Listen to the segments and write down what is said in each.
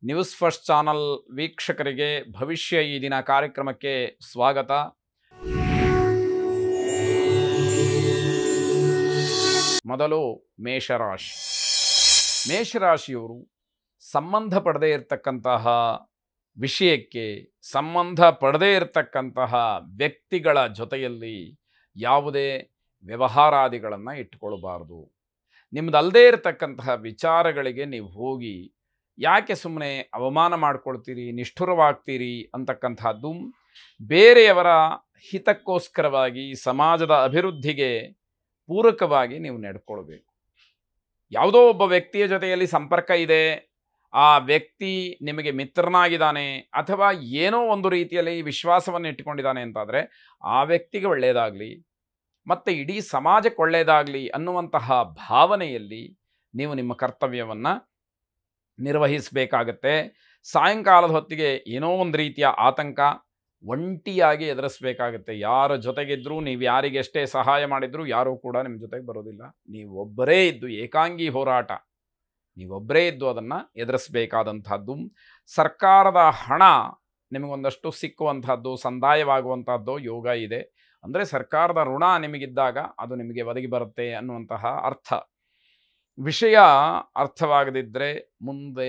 News first channel ವೀಕ್ಷಕರಿಗೆ ಭವಿಷ್ಯ ಈ ದಿನ ಕಾರ್ಯಕ್ರಮಕ್ಕೆ ಸ್ವಾಗತ. ಮೊದಲು ಮೇಷರಾಶಿ. ಮೇಷರಾಶಿಯವರು ಸಂಬಂಧ ಪಡದೇ ಇರತಕ್ಕಂತಹ ವಿಷಯಕ್ಕೆ, ಸಂಬಂಧ ಪಡದೇ ಇರತಕ್ಕಂತಹ ವ್ಯಕ್ತಿಗಳ ಜೊತೆಯಲ್ಲಿ ಯಾವುದೇ ವ್ಯವಹಾರಾದಿಗಳನ್ನು ಇಟ್ಕೊಳ್ಬಾರ್ದು. ನಿಮ್ಮದಲ್ಲದೇ ಇರತಕ್ಕಂತಹ ವಿಚಾರಗಳಿಗೆ ನೀವು ಹೋಗಿ ಯಾಕೆ ಸುಮ್ಮನೆ ಅವಮಾನ ಮಾಡ್ಕೊಳ್ತೀರಿ, ನಿಷ್ಠುರವಾಗ್ತೀರಿ ಅಂತಕ್ಕಂಥದ್ದು ಬೇರೆಯವರ ಹಿತಕ್ಕೋಸ್ಕರವಾಗಿ, ಸಮಾಜದ ಅಭಿವೃದ್ಧಿಗೆ ಪೂರಕವಾಗಿ ನೀವು ನಡ್ಕೊಳ್ಬೇಕು. ಯಾವುದೋ ಒಬ್ಬ ವ್ಯಕ್ತಿಯ ಜೊತೆಯಲ್ಲಿ ಸಂಪರ್ಕ ಇದೆ, ಆ ವ್ಯಕ್ತಿ ನಿಮಗೆ ಮಿತ್ರನಾಗಿದ್ದಾನೆ ಅಥವಾ ಏನೋ ಒಂದು ರೀತಿಯಲ್ಲಿ ವಿಶ್ವಾಸವನ್ನು ಇಟ್ಟುಕೊಂಡಿದ್ದಾನೆ ಅಂತಾದರೆ ಆ ವ್ಯಕ್ತಿಗೆ ಒಳ್ಳೆಯದಾಗಲಿ ಮತ್ತು ಇಡೀ ಸಮಾಜಕ್ಕೆ ಒಳ್ಳೆಯದಾಗಲಿ ಅನ್ನುವಂತಹ ಭಾವನೆಯಲ್ಲಿ ನೀವು ನಿಮ್ಮ ಕರ್ತವ್ಯವನ್ನು ನಿರ್ವಹಿಸಬೇಕಾಗತ್ತೆ. ಸಾಯಂಕಾಲದ ಹೊತ್ತಿಗೆ ಏನೋ ಒಂದು ರೀತಿಯ ಆತಂಕ ಒಂಟಿಯಾಗಿ ಎದುರಿಸಬೇಕಾಗತ್ತೆ. ಯಾರ ಜೊತೆಗಿದ್ದರೂ, ನೀವು ಯಾರಿಗೆ ಎಷ್ಟೇ ಸಹಾಯ ಮಾಡಿದರೂ ಯಾರೂ ಕೂಡ ನಿಮ್ಮ ಜೊತೆಗೆ ಬರೋದಿಲ್ಲ. ನೀವೊಬ್ಬರೇ ಇದ್ದು ಏಕಾಂಗಿ ಹೋರಾಟ, ನೀವೊಬ್ಬರೇ ಇದ್ದು ಅದನ್ನು ಎದುರಿಸಬೇಕಾದಂಥದ್ದು. ಸರ್ಕಾರದ ಹಣ ನಿಮಗೊಂದಷ್ಟು ಸಿಕ್ಕುವಂಥದ್ದು, ಸಂದಾಯವಾಗುವಂಥದ್ದು ಯೋಗ ಇದೆ. ಅಂದರೆ ಸರ್ಕಾರದ ಋಣ ನಿಮಗಿದ್ದಾಗ ಅದು ನಿಮಗೆ ಒದಗಿ ಬರುತ್ತೆ ಅನ್ನುವಂತಹ ಅರ್ಥ. ವಿಷಯ ಅರ್ಥವಾಗದಿದ್ದರೆ ಮುಂದೆ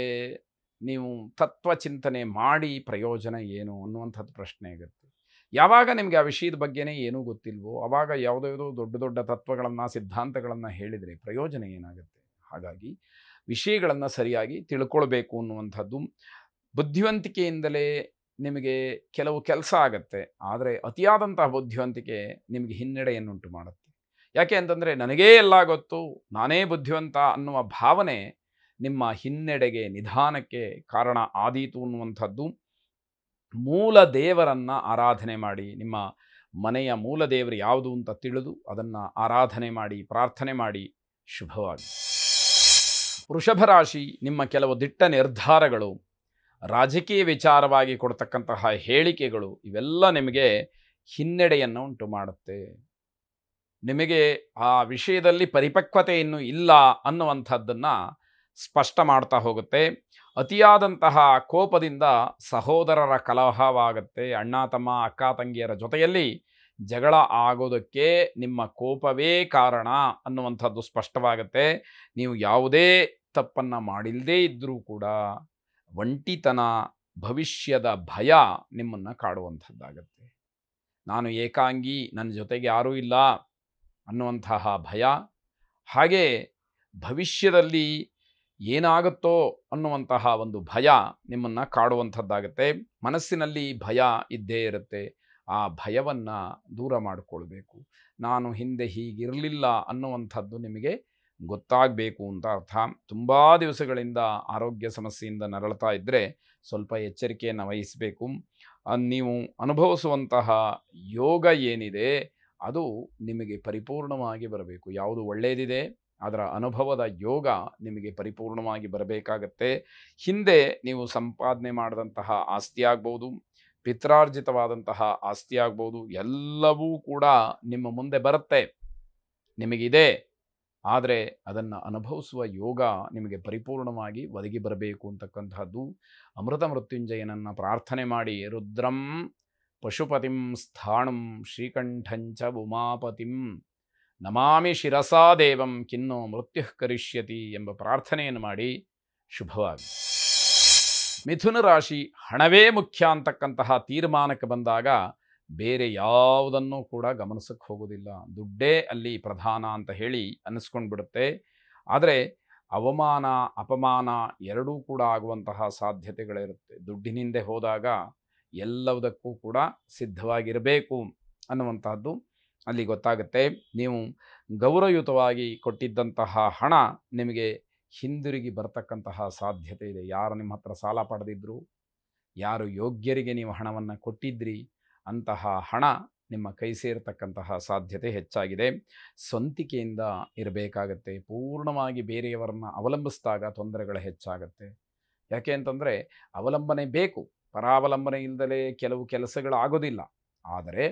ನೀವು ತತ್ವಚಿಂತನೆ ಮಾಡಿ ಪ್ರಯೋಜನ ಏನು ಅನ್ನುವಂಥದ್ದು ಪ್ರಶ್ನೆ ಆಗುತ್ತೆ. ಯಾವಾಗ ನಿಮಗೆ ಆ ವಿಷಯದ ಬಗ್ಗೆನೇ ಏನೂ ಗೊತ್ತಿಲ್ವೋ ಆವಾಗ ಯಾವುದೋ ದೊಡ್ಡ ದೊಡ್ಡ ತತ್ವಗಳನ್ನು, ಸಿದ್ಧಾಂತಗಳನ್ನು ಹೇಳಿದರೆ ಪ್ರಯೋಜನ ಏನಾಗುತ್ತೆ? ಹಾಗಾಗಿ ವಿಷಯಗಳನ್ನು ಸರಿಯಾಗಿ ತಿಳ್ಕೊಳ್ಬೇಕು ಅನ್ನುವಂಥದ್ದು. ಬುದ್ಧಿವಂತಿಕೆಯಿಂದಲೇ ನಿಮಗೆ ಕೆಲವು ಕೆಲಸ ಆಗುತ್ತೆ, ಆದರೆ ಅತಿಯಾದಂತಹ ಬುದ್ಧಿವಂತಿಕೆ ನಿಮಗೆ ಹಿನ್ನಡೆಯನ್ನುಂಟು ಮಾಡುತ್ತೆ. ಯಾಕೆ ಅಂತಂದರೆ ನನಗೇ ಎಲ್ಲ ಗೊತ್ತು, ನಾನೇ ಬುದ್ಧಿವಂತ ಅನ್ನುವ ಭಾವನೆ ನಿಮ್ಮ ಹಿನ್ನಡೆಗೆ, ನಿಧಾನಕ್ಕೆ ಕಾರಣ ಆದೀತು ಅನ್ನುವಂಥದ್ದು. ಮೂಲ ದೇವರನ್ನು ಆರಾಧನೆ ಮಾಡಿ, ನಿಮ್ಮ ಮನೆಯ ಮೂಲ ದೇವರು ಯಾವುದು ಅಂತ ತಿಳಿದು ಅದನ್ನು ಆರಾಧನೆ ಮಾಡಿ, ಪ್ರಾರ್ಥನೆ ಮಾಡಿ. ಶುಭವಾಗಿ. ವೃಷಭ ರಾಶಿ. ನಿಮ್ಮ ಕೆಲವು ದಿಟ್ಟ ನಿರ್ಧಾರಗಳು, ರಾಜಕೀಯ ವಿಚಾರವಾಗಿ ಕೊಡ್ತಕ್ಕಂತಹ ಹೇಳಿಕೆಗಳು ಇವೆಲ್ಲ ನಿಮಗೆ ಹಿನ್ನಡೆಯನ್ನು ಉಂಟು ಮಾಡುತ್ತೆ. ನಿಮಗೆ ಆ ವಿಷಯದಲ್ಲಿ ಪರಿಪಕ್ವತೆ ಇನ್ನೂ ಇಲ್ಲ ಅನ್ನುವಂಥದ್ದನ್ನು ಸ್ಪಷ್ಟ ಮಾಡ್ತಾ ಹೋಗುತ್ತೆ. ಅತಿಯಾದಂತಹ ಕೋಪದಿಂದ ಸಹೋದರರ ಕಲಹವಾಗುತ್ತೆ. ಅಣ್ಣ ತಮ್ಮ, ಅಕ್ಕ ತಂಗಿಯರ ಜೊತೆಯಲ್ಲಿ ಜಗಳ ಆಗೋದಕ್ಕೆ ನಿಮ್ಮ ಕೋಪವೇ ಕಾರಣ ಅನ್ನುವಂಥದ್ದು ಸ್ಪಷ್ಟವಾಗುತ್ತೆ. ನೀವು ಯಾವುದೇ ತಪ್ಪನ್ನು ಮಾಡಿಲ್ಲದೇ ಇದ್ದರೂ ಕೂಡ ಒಂಟಿತನ, ಭವಿಷ್ಯದ ಭಯ ನಿಮ್ಮನ್ನು ಕಾಡುವಂಥದ್ದಾಗತ್ತೆ. ನಾನು ಏಕಾಂಗಿ, ನನ್ನ ಜೊತೆಗೆ ಯಾರೂ ಇಲ್ಲ ಅನ್ನುವಂತಹ ಭಯ, ಹಾಗೆ ಭವಿಷ್ಯದಲ್ಲಿ ಏನಾಗುತ್ತೋ ಅನ್ನುವಂತಹ ಒಂದು ಭಯ ನಿಮ್ಮನ್ನು ಕಾಡುವಂಥದ್ದಾಗತ್ತೆ. ಮನಸ್ಸಿನಲ್ಲಿ ಭಯ ಇದ್ದೇ ಇರುತ್ತೆ. ಆ ಭಯವನ್ನು ದೂರ ಮಾಡಿಕೊಳ್ಬೇಕು. ನಾನು ಹಿಂದೆ ಹೀಗಿರಲಿಲ್ಲ ಅನ್ನುವಂಥದ್ದು ನಿಮಗೆ ಗೊತ್ತಾಗಬೇಕು ಅಂತ ಅರ್ಥ. ತುಂಬ ದಿವಸಗಳಿಂದ ಆರೋಗ್ಯ ಸಮಸ್ಯೆಯಿಂದ ನರಳ್ತಾ ಇದ್ದರೆ ಸ್ವಲ್ಪ ಎಚ್ಚರಿಕೆಯನ್ನು ವಹಿಸಬೇಕು. ನೀವು ಅನುಭವಿಸುವಂತಹ ಯೋಗ ಏನಿದೆ ಅದು ನಿಮಗೆ ಪರಿಪೂರ್ಣವಾಗಿ ಬರಬೇಕು. ಯಾವುದು ಒಳ್ಳೆಯದಿದೆ ಅದರ ಅನುಭವದ ಯೋಗ ನಿಮಗೆ ಪರಿಪೂರ್ಣವಾಗಿ ಬರಬೇಕಾಗತ್ತೆ. ಹಿಂದೆ ನೀವು ಸಂಪಾದನೆ ಮಾಡಿದಂತಹ ಆಸ್ತಿ ಆಗ್ಬೋದು, ಪಿತ್ರಾರ್ಜಿತವಾದಂತಹ ಆಸ್ತಿ ಆಗ್ಬೋದು, ಎಲ್ಲವೂ ಕೂಡ ನಿಮ್ಮ ಮುಂದೆ ಬರುತ್ತೆ, ನಿಮಗಿದೆ. ಆದರೆ ಅದನ್ನು ಅನುಭವಿಸುವ ಯೋಗ ನಿಮಗೆ ಪರಿಪೂರ್ಣವಾಗಿ ಒದಗಿ ಬರಬೇಕು ಅಂತಕ್ಕಂಥದ್ದು. ಅಮೃತ ಮೃತ್ಯುಂಜಯನನ್ನು ಪ್ರಾರ್ಥನೆ ಮಾಡಿ. ರುದ್ರಂ ಪಶುಪತಿಂ ಸ್ಥಾಣಂ ಶ್ರೀಕಂಠಂಚ ಉಮಾಪತಿಂ ನಮಾಮಿ ಶಿರಸಾ ದೇವಂ ಕಿನ್ನೋ ಮೃತ್ಯು ಕರಿಷ್ಯತಿ ಎಂಬ ಪ್ರಾರ್ಥನೆಯನ್ನು ಮಾಡಿ. ಶುಭವಾಗಿ. ಮಿಥುನ ರಾಶಿ. ಹಣವೇ ಮುಖ್ಯ ಅಂತಕ್ಕಂತಹ ತೀರ್ಮಾನಕ್ಕೆ ಬಂದಾಗ ಬೇರೆ ಯಾವುದನ್ನೂ ಕೂಡ ಗಮನಿಸಕ್ಕೆ ಹೋಗೋದಿಲ್ಲ. ದುಡ್ಡೇ ಅಲ್ಲಿ ಪ್ರಧಾನ ಅಂತ ಹೇಳಿ ಅನ್ನಿಸ್ಕೊಂಡು ಬಿಡುತ್ತೆ. ಆದರೆ ಅವಮಾನ, ಅಪಮಾನ ಎರಡೂ ಕೂಡ ಆಗುವಂತಹ ಸಾಧ್ಯತೆಗಳಿರುತ್ತೆ. ದುಡ್ಡಿನಿಂದ ಹೋದಾಗ ಎಲ್ಲದಕ್ಕೂ ಕೂಡ ಸಿದ್ಧವಾಗಿರಬೇಕು ಅನ್ನುವಂತಹದ್ದು ಅಲ್ಲಿ ಗೊತ್ತಾಗುತ್ತೆ. ನೀವು ಗೌರವಯುತವಾಗಿ ಕೊಟ್ಟಿದ್ದಂತಹ ಹಣ ನಿಮಗೆ ಹಿಂದಿರುಗಿ ಬರ್ತಕ್ಕಂತಹ ಸಾಧ್ಯತೆ ಇದೆ. ಯಾರು ನಿಮ್ಮ ಹತ್ರ ಸಾಲ ಪಡೆದಿದ್ರು, ಯಾರು ಯೋಗ್ಯರಿಗೆ ನೀವು ಹಣವನ್ನು ಕೊಟ್ಟಿದ್ರಿ, ಅಂತಹ ಹಣ ನಿಮ್ಮ ಕೈ ಸೇರತಕ್ಕಂತಹ ಸಾಧ್ಯತೆ ಹೆಚ್ಚಾಗಿದೆ. ಸ್ವಂತಿಕೆಯಿಂದ ಇರಬೇಕಾಗತ್ತೆ. ಪೂರ್ಣವಾಗಿ ಬೇರೆಯವರನ್ನು ಅವಲಂಬಿಸಿದಾಗ ತೊಂದರೆಗಳು ಹೆಚ್ಚಾಗತ್ತೆ. ಯಾಕೆ ಅಂತಂದರೆ ಅವಲಂಬನೆ ಬೇಕು, ಪರಾವಲಂಬನೆ ಇಲ್ಲದಲೇ ಕೆಲವು ಕೆಲಸಗಳಾಗೋದಿಲ್ಲ. ಆದರೆ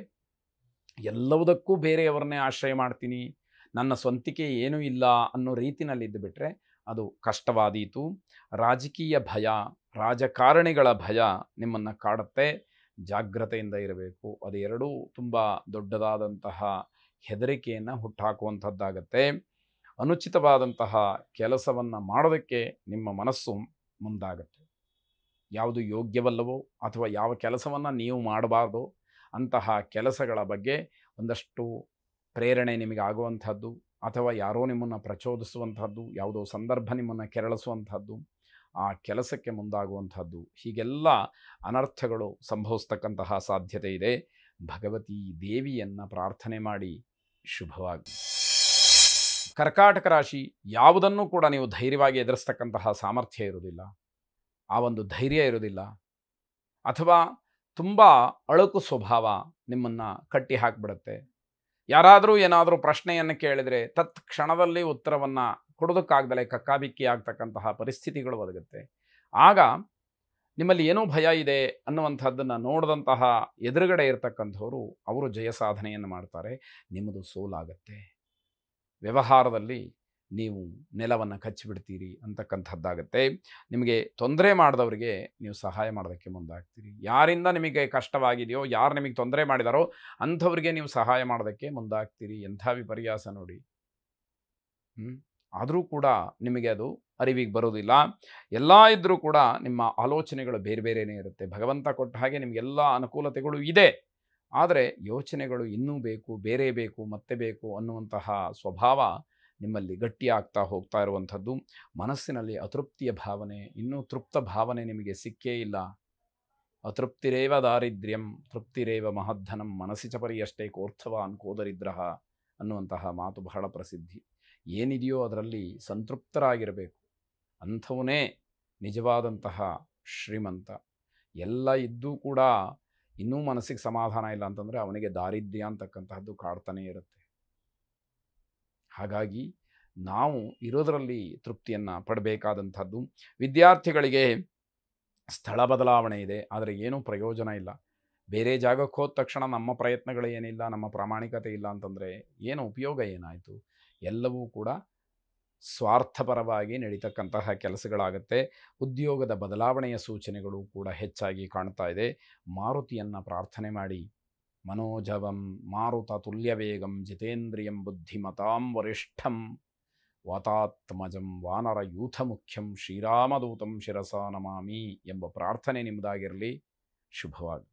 ಎಲ್ಲವುದಕ್ಕೂ ಬೇರೆಯವರನ್ನೇ ಆಶ್ರಯ ಮಾಡ್ತೀನಿ, ನನ್ನ ಸ್ವಂತಿಕೆ ಏನೂ ಇಲ್ಲ ಅನ್ನೋ ರೀತಿಯಲ್ಲಿ ಇದ್ದುಬಿಟ್ರೆ ಅದು ಕಷ್ಟವಾದೀತು. ರಾಜಕೀಯ ಭಯ, ರಾಜಕಾರಣಿಗಳ ಭಯ ನಿಮ್ಮನ್ನು ಕಾಡುತ್ತೆ. ಜಾಗ್ರತೆಯಿಂದ ಇರಬೇಕು. ಅದು ಎರಡೂ ತುಂಬ ದೊಡ್ಡದಾದಂತಹ ಹೆದರಿಕೆಯನ್ನು ಹುಟ್ಟಾಕುವಂಥದ್ದಾಗತ್ತೆ. ಅನುಚಿತವಾದಂತಹ ಕೆಲಸವನ್ನು ಮಾಡೋದಕ್ಕೆ ನಿಮ್ಮ ಮನಸ್ಸು ಮುಂದಾಗತ್ತೆ. ಯಾವುದು ಯೋಗ್ಯವಲ್ಲವೋ ಅಥವಾ ಯಾವ ಕೆಲಸವನ್ನು ನೀವು ಮಾಡಬಾರ್ದೋ ಅಂತಹ ಕೆಲಸಗಳ ಬಗ್ಗೆ ಒಂದಷ್ಟು ಪ್ರೇರಣೆ ನಿಮಗೆ ಆಗುವಂಥದ್ದು, ಅಥವಾ ಯಾರೋ ನಿಮ್ಮನ್ನು ಪ್ರಚೋದಿಸುವಂಥದ್ದು, ಯಾವುದೋ ಸಂದರ್ಭ ನಿಮ್ಮನ್ನು ಕೆರಳಿಸುವಂಥದ್ದು, ಆ ಕೆಲಸಕ್ಕೆ ಮುಂದಾಗುವಂಥದ್ದು, ಹೀಗೆಲ್ಲ ಅನರ್ಥಗಳು ಸಂಭವಿಸ್ತಕ್ಕಂತಹ ಸಾಧ್ಯತೆ ಇದೆ. ಭಗವತಿ ದೇವಿಯನ್ನು ಪ್ರಾರ್ಥನೆ ಮಾಡಿ. ಶುಭವಾಗಿ. ಕರ್ಕಾಟಕ ರಾಶಿ, ಯಾವುದನ್ನು ಕೂಡ ನೀವು ಧೈರ್ಯವಾಗಿ ಎದುರಿಸ್ತಕ್ಕಂತಹ ಸಾಮರ್ಥ್ಯ ಇರುವುದಿಲ್ಲ, ಆ ಒಂದು ಧೈರ್ಯ ಇರುವುದಿಲ್ಲ, ಅಥವಾ ತುಂಬ ಅಳುಕು ಸ್ವಭಾವ ನಿಮ್ಮನ್ನು ಕಟ್ಟಿ ಹಾಕಿಬಿಡುತ್ತೆ. ಯಾರಾದರೂ ಏನಾದರೂ ಪ್ರಶ್ನೆಯನ್ನು ಕೇಳಿದರೆ ತತ್ಕ್ಷಣದಲ್ಲಿ ಉತ್ತರವನ್ನು ಕೊಡೋದಕ್ಕಾಗ್ದಲೇ ಕಕ್ಕಾಬಿಕ್ಕಿ ಆಗ್ತಕ್ಕಂತಹ ಪರಿಸ್ಥಿತಿಗಳು ಒದಗುತ್ತೆ. ಆಗ ನಿಮ್ಮಲ್ಲಿ ಏನೋ ಭಯ ಇದೆ ಅನ್ನುವಂಥದ್ದನ್ನು ನೋಡಿದಂತಹ ಎದುರುಗಡೆ ಇರತಕ್ಕಂಥವರು ಅವರು ಜಯ ಸಾಧನೆಯನ್ನು ಮಾಡ್ತಾರೆ, ನಿಮ್ಮದು ಸೋಲಾಗತ್ತೆ. ವ್ಯವಹಾರದಲ್ಲಿ ನೀವು ನೆಲವನ್ನು ಕಚ್ಚಿಬಿಡ್ತೀರಿ ಅಂತಕ್ಕಂಥದ್ದಾಗತ್ತೆ. ನಿಮಗೆ ತೊಂದರೆ ಮಾಡಿದವರಿಗೆ ನೀವು ಸಹಾಯ ಮಾಡೋದಕ್ಕೆ ಮುಂದಾಗ್ತೀರಿ. ಯಾರಿಂದ ನಿಮಗೆ ಕಷ್ಟವಾಗಿದೆಯೋ, ಯಾರು ನಿಮಗೆ ತೊಂದರೆ ಮಾಡಿದಾರೋ ಅಂಥವ್ರಿಗೆ ನೀವು ಸಹಾಯ ಮಾಡೋದಕ್ಕೆ ಮುಂದಾಗ್ತೀರಿ. ಎಂಥ ವಿಪರ್ಯಾಸ ನೋಡಿ. ಆದರೂ ಕೂಡ ನಿಮಗೆ ಅದು ಅರಿವಿಗೆ ಬರೋದಿಲ್ಲ. ಎಲ್ಲ ಇದ್ದರೂ ಕೂಡ ನಿಮ್ಮ ಆಲೋಚನೆಗಳು ಬೇರೆ ಬೇರೆಯೇ ಇರುತ್ತೆ. ಭಗವಂತ ಕೊಟ್ಟ ಹಾಗೆ ನಿಮಗೆಲ್ಲ ಅನುಕೂಲತೆಗಳು ಇದೆ, ಆದರೆ ಯೋಚನೆಗಳು ಇನ್ನೂ ಬೇಕು, ಬೇರೆ ಬೇಕು, ಮತ್ತೆ ಬೇಕು ಅನ್ನುವಂತಹ ಸ್ವಭಾವ ನಿಮ್ಮಲ್ಲಿ ಗಟ್ಟಿಯಾಗ್ತಾ ಹೋಗ್ತಾ ಇರುವಂಥದ್ದು. ಮನಸ್ಸಿನಲ್ಲಿ ಅತೃಪ್ತಿಯ ಭಾವನೆ, ಇನ್ನೂ ತೃಪ್ತ ಭಾವನೆ ನಿಮಗೆ ಸಿಕ್ಕೇ ಇಲ್ಲ. ಅತೃಪ್ತಿರೇವ ದಾರಿದ್ರ್ಯಂ ತೃಪ್ತಿರೇವ ಮಹದ್ಧನಂ ಮನಸ್ಸಿ ಚ ಪರಿಯಷ್ಟೇ ಕೋರ್ಥವಾನ್ ಕೋದರಿದ್ರಃ ಅನ್ನುವಂತಹ ಮಾತು ಬಹಳ ಪ್ರಸಿದ್ಧಿ. ಏನಿದೆಯೋ ಅದರಲ್ಲಿ ಸಂತೃಪ್ತರಾಗಿರಬೇಕು. ಅಂಥವನೇ ನಿಜವಾದಂತಹ ಶ್ರೀಮಂತ. ಎಲ್ಲ ಇದ್ದೂ ಕೂಡ ಇನ್ನೂ ಮನಸ್ಸಿಗೆ ಸಮಾಧಾನ ಇಲ್ಲ ಅಂತಂದರೆ ಅವನಿಗೆ ದಾರಿದ್ರ್ಯ ಅಂತಕ್ಕಂತಹದ್ದು ಕಾಡ್ತಾನೇ ಇರುತ್ತೆ. ಹಾಗಾಗಿ ನಾವು ಇರೋದರಲ್ಲಿ ತೃಪ್ತಿಯನ್ನು ಪಡಬೇಕಾದಂಥದ್ದು. ವಿದ್ಯಾರ್ಥಿಗಳಿಗೆ ಸ್ಥಳ ಬದಲಾವಣೆ ಇದೆ, ಆದರೆ ಏನೂ ಪ್ರಯೋಜನ ಇಲ್ಲ. ಬೇರೆ ಜಾಗಕ್ಕೆ ಹೋದ ತಕ್ಷಣ ನಮ್ಮ ಪ್ರಯತ್ನಗಳು ಏನಿಲ್ಲ, ನಮ್ಮ ಪ್ರಾಮಾಣಿಕತೆ ಇಲ್ಲ ಅಂತಂದರೆ ಏನು ಉಪಯೋಗ ಏನಾಯಿತು? ಎಲ್ಲವೂ ಕೂಡ ಸ್ವಾರ್ಥಪರವಾಗಿ ನಡೀತಕ್ಕಂತಹ ಕೆಲಸಗಳಾಗುತ್ತೆ. ಉದ್ಯೋಗದ ಬದಲಾವಣೆಯ ಸೂಚನೆಗಳು ಕೂಡ ಹೆಚ್ಚಾಗಿ ಕಾಣ್ತಾ ಇದೆ. ಮಾರುತಿಯನ್ನು ಪ್ರಾರ್ಥನೆ ಮಾಡಿ. ಮನೋಜವಂ ಮಾರುತ ತುಲ್ಯವೇಗಂ ಜಿತೇಂದ್ರಿಯಂ ಬುದ್ಧಿಮತಾಂ ವರಿಷ್ಠಂ ವಾತಾತ್ಮಜಂ ವಾನರ ಯೂಥ ಮುಖ್ಯಂ ಶ್ರೀರಾಮದೂತಂ ಶಿರಸಾ ನಮಾಮಿ ಎಂಬ ಪ್ರಾರ್ಥನೆ ನಿಮ್ಮದಾಗಿರಲಿ. ಶುಭವಾಗಿ.